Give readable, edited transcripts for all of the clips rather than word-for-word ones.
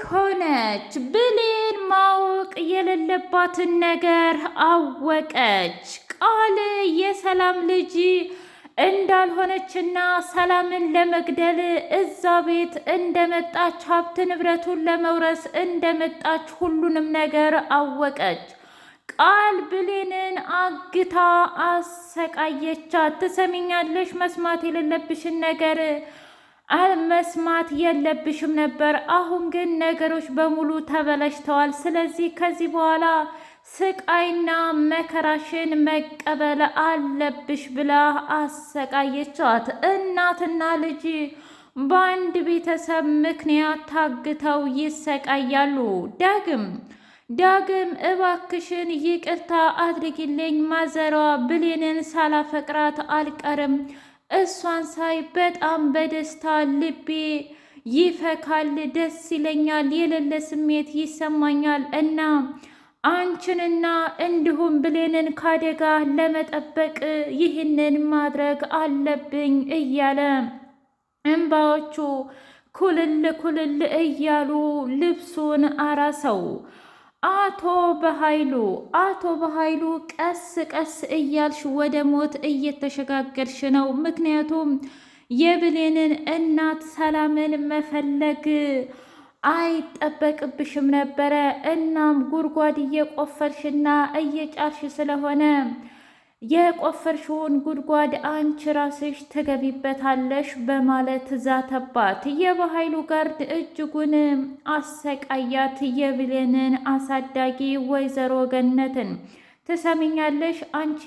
ሆነች። ብሌን ማወቅ የሌለባትን ነገር አወቀች። ቃል የሰላም ልጅ እንዳልሆነችና ሰላምን ለመግደል እዛ ቤት እንደመጣች ሀብት ንብረቱን ለመውረስ እንደመጣች ሁሉንም ነገር አወቀች። ቃል ብሌንን አግታ አሰቃየቻት። ትሰሚኛለሽ? መስማት የሌለብሽን ነገር መስማት የለብሽም ነበር። አሁን ግን ነገሮች በሙሉ ተበላሽተዋል። ስለዚህ ከዚህ በኋላ ስቃይና መከራሽን መቀበል አለብሽ ብላ አሰቃየቻት። እናትና ልጅ በአንድ ቤተሰብ ምክንያት ታግተው ይሰቃያሉ። ዳግም እባክሽን ይቅርታ አድርጊልኝ፣ ማዘሯ ብሌንን ሳላፈቅራት አልቀርም። እሷን ሳይ በጣም በደስታ ልቤ ይፈካል፣ ደስ ይለኛል፣ የሌለ ስሜት ይሰማኛል እና አንቺንና እንዲሁም ብሌንን ካደጋ ለመጠበቅ ይህንን ማድረግ አለብኝ እያለ እንባዎቹ ኩልል እያሉ ልብሱን አራሰው። አቶ በኃይሉ ቀስ ቀስ እያልሽ ወደ ሞት እየተሸጋገርሽ ነው። ምክንያቱም የብሌንን እናት ሰላምን መፈለግ አይጠበቅብሽም ነበረ። እናም ጉድጓድ እየቆፈርሽና እየጫርሽ ስለሆነ የቆፈርሽውን ጉድጓድ አንቺ ራስሽ ትገቢበታለሽ በማለት ዛተባት። የበኃይሉ ጋርድ እጅጉን አሰቃያት። የብሌንን አሳዳጊ ወይዘሮ ገነትን ትሰሚኛለሽ? አንቺ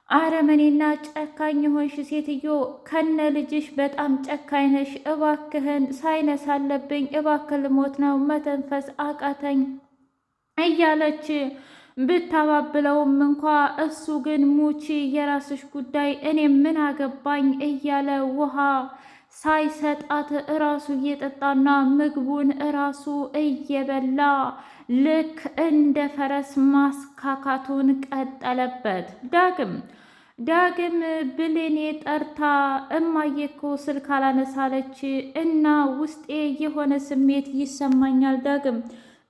አረመኔና ጨካኝ ሆንሽ ሴትዮ፣ ከነ ልጅሽ በጣም ጨካኝ ነሽ። እባክህን ሳይነስ አለብኝ፣ እባክህ ልሞት ነው፣ መተንፈስ አቃተኝ እያለች ብታባብለውም እንኳ እሱ ግን ሙቺ የራስሽ ጉዳይ እኔ ምን አገባኝ እያለ ውሃ ሳይሰጣት እራሱ እየጠጣና ምግቡን እራሱ እየበላ ልክ እንደ ፈረስ ማስካካቱን ቀጠለበት። ዳግም ብሌኔ ጠርታ እማዬ እኮ ስልክ አላነሳለች እና ውስጤ የሆነ ስሜት ይሰማኛል። ዳግም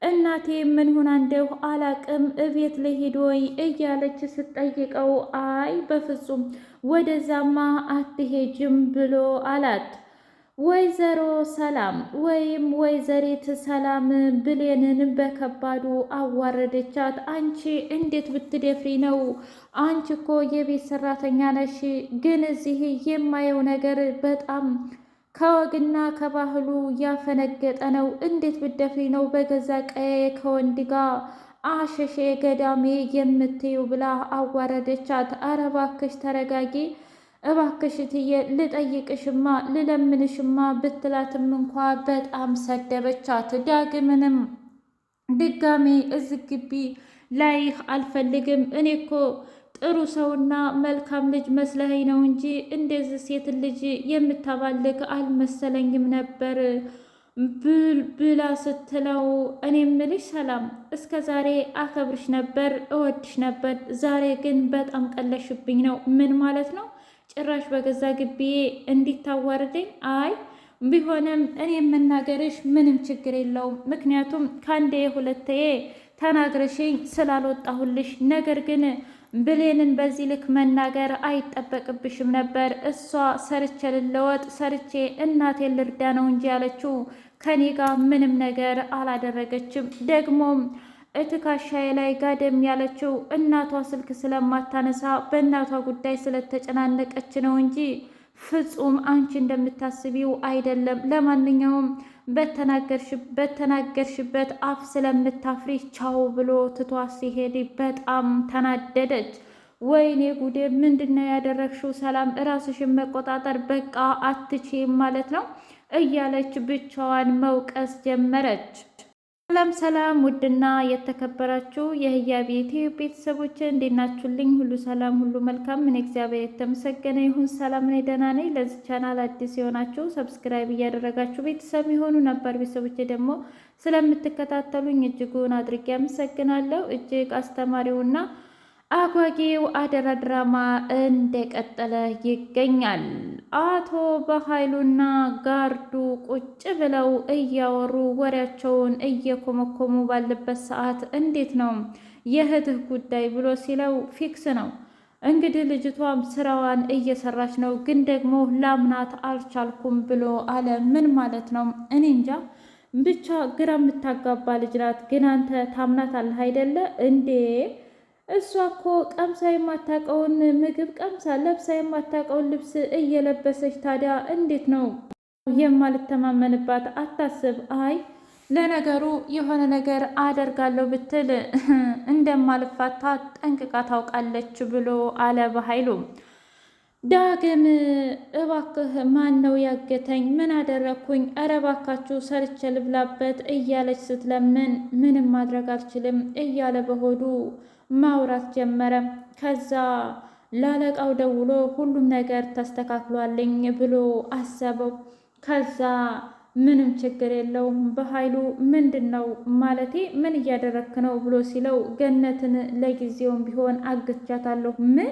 እናቴ ምን ሆና እንደው አላቅም እቤት ልሂድ ወይ እያለች ስትጠይቀው አይ በፍጹም ወደዛማ አትሄጅም ብሎ አላት። ወይዘሮ ሰላም ወይም ወይዘሪት ሰላም ብሌንን በከባዱ አዋረደቻት። አንቺ እንዴት ብትደፍሪ ነው? አንቺ እኮ የቤት ሰራተኛ ነሽ። ግን እዚህ የማየው ነገር በጣም ከወግና ከባህሉ ያፈነገጠ ነው። እንዴት ብትደፍሪ ነው በገዛ ቀዬ ከወንድ ጋር አሸሼ ገዳሜ የምትዩ ብላ አዋረደቻት። አረ እባክሽ ተረጋጊ እባክሽ እትዬ ልጠይቅሽማ ልለምንሽማ ብትላትም እንኳ በጣም ሰደበቻት። ዳግምንም ድጋሜ እዚህ ግቢ ላይህ አልፈልግም። እኔ እኮ ጥሩ ሰውና መልካም ልጅ መስለኸኝ ነው እንጂ እንደዚህ ሴት ልጅ የምታባልግ አልመሰለኝም ነበር ብላ ስትለው፣ እኔ ምልሽ ሰላም እስከ ዛሬ አከብርሽ ነበር፣ እወድሽ ነበር። ዛሬ ግን በጣም ቀለሽብኝ ነው። ምን ማለት ነው? ጭራሽ በገዛ ግቢዬ እንዲታዋርደኝ? አይ ቢሆንም እኔ የምናገርሽ ምንም ችግር የለውም። ምክንያቱም ከአንዴ ሁለቴ ተናግረሽኝ ስላልወጣሁልሽ። ነገር ግን ብሌንን በዚህ ልክ መናገር አይጠበቅብሽም ነበር። እሷ ሰርቼ ልለወጥ ሰርቼ እናቴን ልርዳ ነው እንጂ ያለችው ከኔ ጋር ምንም ነገር አላደረገችም። ደግሞም እትካሻዬ ላይ ጋደም ያለችው እናቷ ስልክ ስለማታነሳ በእናቷ ጉዳይ ስለተጨናነቀች ነው እንጂ ፍጹም አንቺ እንደምታስቢው አይደለም። ለማንኛውም በተናገርሽበት አፍ ስለምታፍሪ ቻው ብሎ ትቷ ሲሄድ በጣም ተናደደች። ወይኔ ጉዴ! ምንድነው ያደረግሽው? ሰላም እራስሽን መቆጣጠር በቃ አትችይም ማለት ነው እያለች ብቻዋን መውቀስ ጀመረች። ሰላም ውድና የተከበራችሁ የህያ ቤቴ ቤተሰቦች እንዴት ናችሁልኝ? ሁሉ ሰላም፣ ሁሉ መልካም። ምን እግዚአብሔር የተመሰገነ ይሁን። ሰላም ነኝ፣ ደህና ነኝ። ለዚህ ቻናል አዲስ የሆናችሁ ሰብስክራይብ እያደረጋችሁ ቤተሰብ የሆኑ ነበር ቤተሰቦች ደግሞ ስለምትከታተሉኝ እጅጉን አድርጌ አመሰግናለሁ። እጅግ አስተማሪውና አጓጌው አደራ ድራማ እንደቀጠለ ይገኛል። አቶ በኃይሉና ጋርዱ ቁጭ ብለው እያወሩ ወሬያቸውን እየኮመኮሙ ባለበት ሰዓት እንዴት ነው የእህትህ ጉዳይ ብሎ ሲለው ፊክስ ነው እንግዲህ ልጅቷም ስራዋን እየሰራች ነው፣ ግን ደግሞ ላምናት አልቻልኩም ብሎ አለ። ምን ማለት ነው? እኔ እንጃ ብቻ ግራ የምታጋባ ልጅ ናት። ግን አንተ ታምናታለህ አይደለ እንዴ? እሷ እኮ ቀምሳ የማታውቀውን ምግብ ቀምሳ ለብሳ የማታውቀውን ልብስ እየለበሰች ታዲያ እንዴት ነው የማልተማመንባት? አታስብ። አይ ለነገሩ የሆነ ነገር አደርጋለሁ ብትል እንደማልፋታ ጠንቅቃ ታውቃለች ብሎ አለ በኃይሉ። ዳግም እባክህ ማን ነው ያገተኝ? ምን አደረግኩኝ? እረ እባካችሁ ሰርቼ ልብላበት እያለች ስትለምን ምንም ማድረግ አልችልም እያለ በሆዱ ማውራት ጀመረ። ከዛ ላለቃው ደውሎ ሁሉም ነገር ተስተካክሏልኝ ብሎ አሰበው። ከዛ ምንም ችግር የለውም በኃይሉ ምንድን ነው ማለቴ ምን እያደረክ ነው ብሎ ሲለው ገነትን ለጊዜውም ቢሆን አግቻታለሁ። ምን?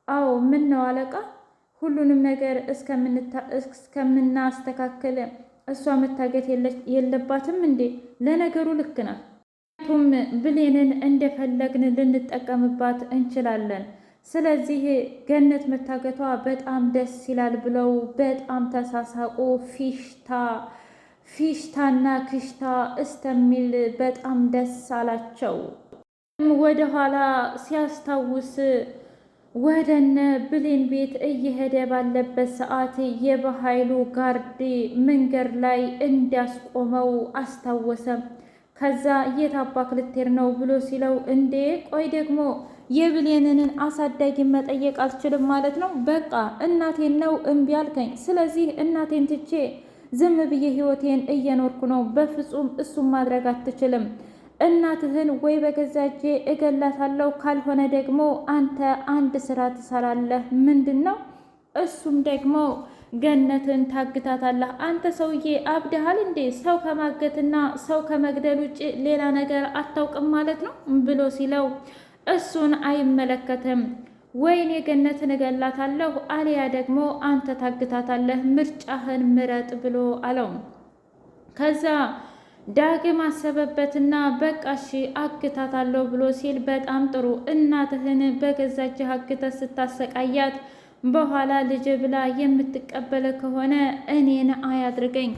አዎ ምን ነው አለቃ? ሁሉንም ነገር እስከምናስተካክል እሷ መታገት የለባትም እንዴ? ለነገሩ ልክ ነህ። ቱም ብሌንን እንደፈለግን ልንጠቀምባት እንችላለን። ስለዚህ ገነት መታገቷ በጣም ደስ ይላል ብለው በጣም ተሳሳቁ። ፊሽታና ክሽታ እስተሚል በጣም ደስ አላቸው። ወደኋላ ሲያስታውስ ወደነ ብሌን ቤት እየሄደ ባለበት ሰዓት የበኃይሉ ጋርድ መንገድ ላይ እንዲያስቆመው አስታወሰ። ከዛ የት አባክ ልትሄድ ነው ብሎ ሲለው እንዴ ቆይ ደግሞ የብሌንን አሳዳጊ መጠየቅ አልችልም ማለት ነው? በቃ እናቴን ነው እምቢ አልከኝ። ስለዚህ እናቴን ትቼ ዝም ብዬ ህይወቴን እየኖርኩ ነው። በፍጹም እሱም ማድረግ አትችልም። እናትህን ወይ በገዛ እጄ እገላታለሁ፣ ካልሆነ ደግሞ አንተ አንድ ስራ ትሰራለህ። ምንድን ነው እሱም? ደግሞ ገነትን ታግታታለህ። አንተ ሰውዬ አብደሃል እንዴ? ሰው ከማገትና ሰው ከመግደል ውጭ ሌላ ነገር አታውቅም ማለት ነው ብሎ ሲለው እሱን አይመለከትም። ወይኔ ገነትን እገላታለሁ አሊያ ደግሞ አንተ ታግታታለህ፣ ምርጫህን ምረጥ ብሎ አለው። ከዛ ዳግም አሰበበትና በቃ እሺ አግታታለሁ ብሎ ሲል በጣም ጥሩ፣ እናትህን በገዛ እጅህ አግተህ ስታሰቃያት በኋላ ልጅ ብላ የምትቀበለ ከሆነ እኔን አያድርገኝ።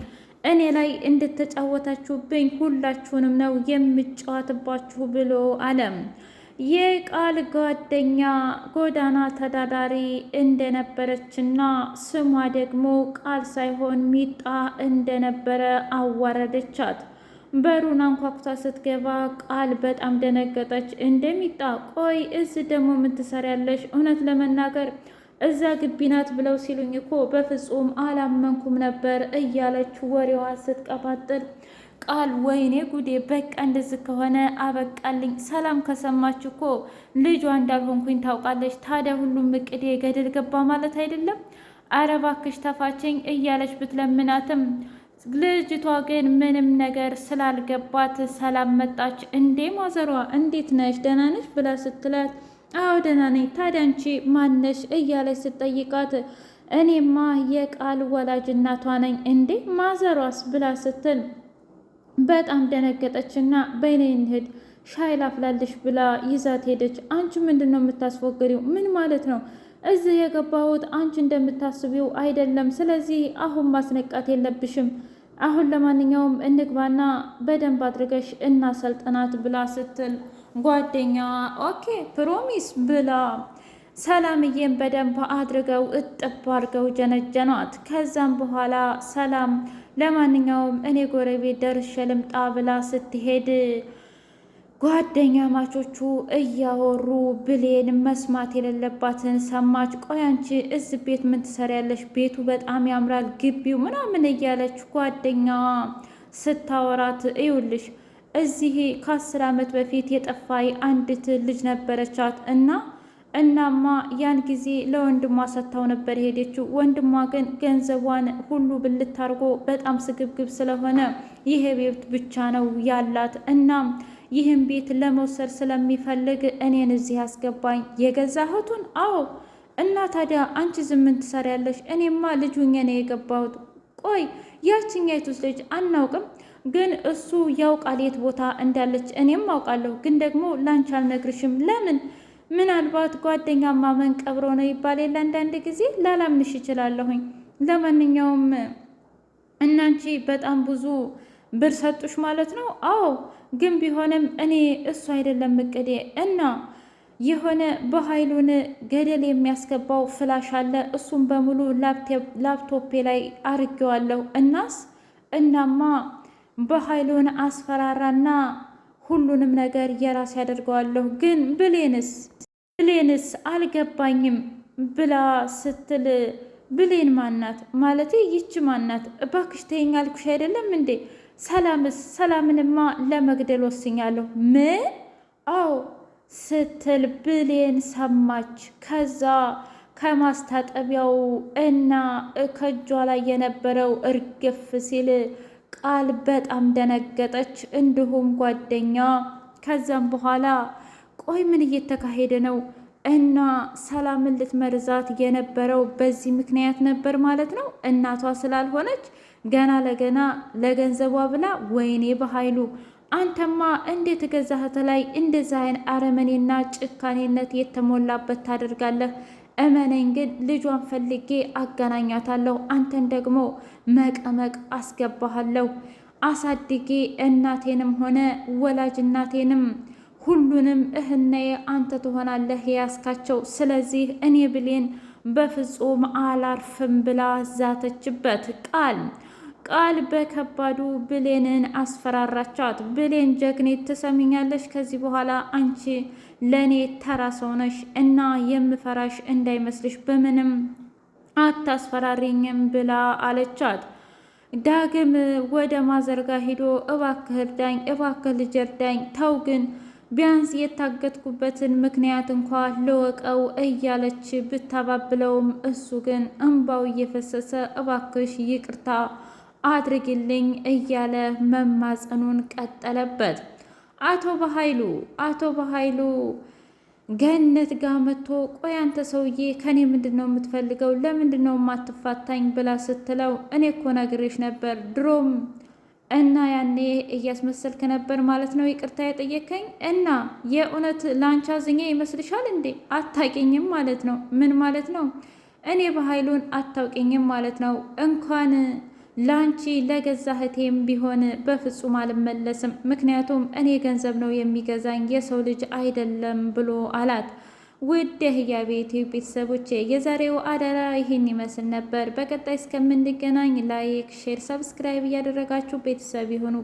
እኔ ላይ እንድትጫወታችሁብኝ ሁላችሁንም ነው የምጫወትባችሁ ብሎ አለም። የቃል ጓደኛ ጎዳና ተዳዳሪ እንደነበረችና ስሟ ደግሞ ቃል ሳይሆን ሚጣ እንደነበረ አዋረደቻት። በሩን አንኳኩታ ስትገባ ቃል በጣም ደነገጠች። እንደሚጣ ቆይ እዚህ ደግሞ ምን ትሰሪያለሽ? እውነት ለመናገር እዛ ግቢ ናት ብለው ሲሉኝ እኮ በፍጹም አላመንኩም ነበር እያለች ወሬዋ ስትቀባጥል ቃል ወይኔ ጉዴ፣ በቃ እንደዚህ ከሆነ አበቃልኝ። ሰላም ከሰማች እኮ ልጇ እንዳልሆንኩኝ ታውቃለች። ታዲያ ሁሉም እቅዴ ገደል ገባ ማለት አይደለም? አረ እባክሽ ተፋችኝ እያለች ብትለምናትም ልጅቷ ግን ምንም ነገር ስላልገባት ሰላም መጣች። እንዴ ማዘሯ እንዴት ነሽ ደህና ነሽ ብላ ስትላት አዎ ደህና ነኝ፣ ታዲያ አንቺ ማነሽ እያለች ስትጠይቃት እኔማ የቃል ወላጅ እናቷ ነኝ። እንዴ ማዘሯስ ብላ ስትል በጣም ደነገጠችና በይኔ እንሂድ ሻይ ላፍላልሽ ብላ ይዛት ሄደች። አንቺ ምንድን ነው የምታስወግሪው? ምን ማለት ነው? እዚህ የገባሁት አንቺ እንደምታስቢው አይደለም። ስለዚህ አሁን ማስነቃት የለብሽም። አሁን ለማንኛውም እንግባና በደንብ አድርገሽ እናሰልጥናት ብላ ስትል ጓደኛዋ ኦኬ ፕሮሚስ ብላ ሰላምዬን በደንብ አድርገው እጥብ አድርገው ጀነጀኗት። ከዛም በኋላ ሰላም ለማንኛውም እኔ ጎረቤት ደርሼ ልምጣ ብላ ስትሄድ ጓደኛ ማቾቹ እያወሩ ብሌን መስማት የሌለባትን ሰማች። ቆይ አንቺ እዚህ ቤት ምን ትሰሪያለሽ? ቤቱ በጣም ያምራል ግቢው ምናምን እያለች ጓደኛዋ ስታወራት እዩልሽ እዚህ ከ10 ዓመት በፊት የጠፋይ አንዲት ልጅ ነበረቻት እናማ ያን ጊዜ ለወንድሟ ሰጥታው ነበር ሄደችው። ወንድሟ ግን ገንዘቧን ሁሉ ብልት አድርጎ በጣም ስግብግብ ስለሆነ ይሄ ቤት ብቻ ነው ያላት። እናም ይህን ቤት ለመውሰድ ስለሚፈልግ እኔን እዚህ ያስገባኝ። የገዛ እህቱን? አዎ። እና ታዲያ አንቺ ዝም ምን ትሰሪያለሽ? እኔማ ልጅ ሁኜ ነው የገባሁት። ቆይ ያችኛይቱስ ልጅ አናውቅም፣ ግን እሱ ያውቃል የት ቦታ እንዳለች። እኔም አውቃለሁ፣ ግን ደግሞ ላንቺ አልነግርሽም። ለምን? ምናልባት ጓደኛ ማመን ቀብሮ ነው ይባል የለ አንዳንድ ጊዜ። ላላምንሽ ይችላለሁኝ። ለማንኛውም እናንቺ በጣም ብዙ ብር ሰጡሽ ማለት ነው? አዎ፣ ግን ቢሆንም እኔ እሱ አይደለም እቅዴ። እና የሆነ በኃይሉን ገደል የሚያስገባው ፍላሽ አለ። እሱም በሙሉ ላፕቶፔ ላይ አርጌዋለሁ። እናማ በኃይሉን አስፈራራና ሁሉንም ነገር የራስ ያደርገዋለሁ። ግን ብሌንስ አልገባኝም ብላ ስትል ብሌን ማናት? ማለቴ ይች ማናት? እባክሽ ተይኝ አልኩሽ አይደለም እንዴ? ሰላምንማ ለመግደል ወስኛለሁ። ምን? አዎ ስትል ብሌን ሰማች። ከዛ ከማስታጠቢያው እና ከእጇ ላይ የነበረው እርግፍ ሲል ቃል በጣም ደነገጠች፣ እንዲሁም ጓደኛ። ከዛም በኋላ ቆይ ምን እየተካሄደ ነው? እና ሰላምን ልትመርዛት የነበረው በዚህ ምክንያት ነበር ማለት ነው። እናቷ ስላልሆነች ገና ለገና ለገንዘቧ ብላ። ወይኔ በኃይሉ አንተማ እንዴት ገዛህት ላይ እንደዛ አይን አረመኔና ጭካኔነት የተሞላበት ታደርጋለህ? እመነኝ ግን ልጇን ፈልጌ አገናኛታለሁ። አንተን ደግሞ መቀመቅ አስገባሃለሁ። አሳድጌ እናቴንም ሆነ ወላጅ እናቴንም ሁሉንም እህነዬ አንተ ትሆናለህ ያስካቸው። ስለዚህ እኔ ብሌን በፍጹም አላርፍም ብላ ዛተችበት። ቃል በከባዱ ብሌንን አስፈራራቻት። ብሌን ጀግኔት ትሰሚኛለሽ? ከዚህ በኋላ አንቺ ለእኔ ተራ ሰው ነሽ እና የምፈራሽ እንዳይመስልሽ፣ በምንም አታስፈራሪኝም ብላ አለቻት። ዳግም ወደ ማዘርጋ ሂዶ እባክህ እርዳኝ፣ እባክህ ልጅ እርዳኝ፣ ተው ግን ቢያንስ የታገትኩበትን ምክንያት እንኳ ልወቀው እያለች ብታባብለውም እሱ ግን እንባው እየፈሰሰ እባክሽ ይቅርታ አድርግልኝ እያለ መማፀኑን ቀጠለበት። አቶ በኃይሉ ገነት ጋር መጥቶ ቆይ አንተ ሰውዬ ከኔ ምንድን ነው የምትፈልገው? ለምንድን ነው የማትፋታኝ ብላ ስትለው እኔ እኮ ነግሬሽ ነበር ድሮም እና ያኔ እያስመሰልክ ነበር ማለት ነው ይቅርታ የጠየከኝ። እና የእውነት ላንቺ አዝኜ ይመስልሻል እንዴ? አታውቂኝም ማለት ነው። ምን ማለት ነው? እኔ በኃይሉን አታውቂኝም ማለት ነው። እንኳን ላንቺ ለገዛ እህቴም ቢሆን በፍጹም አልመለስም። ምክንያቱም እኔ ገንዘብ ነው የሚገዛኝ የሰው ልጅ አይደለም ብሎ አላት። ውድ የህያቤት ቤተሰቦቼ የዛሬው አዳራ ይህን ይመስል ነበር። በቀጣይ እስከምንገናኝ ላይክ፣ ሼር፣ ሰብስክራይብ እያደረጋችሁ ቤተሰብ ይሁኑ።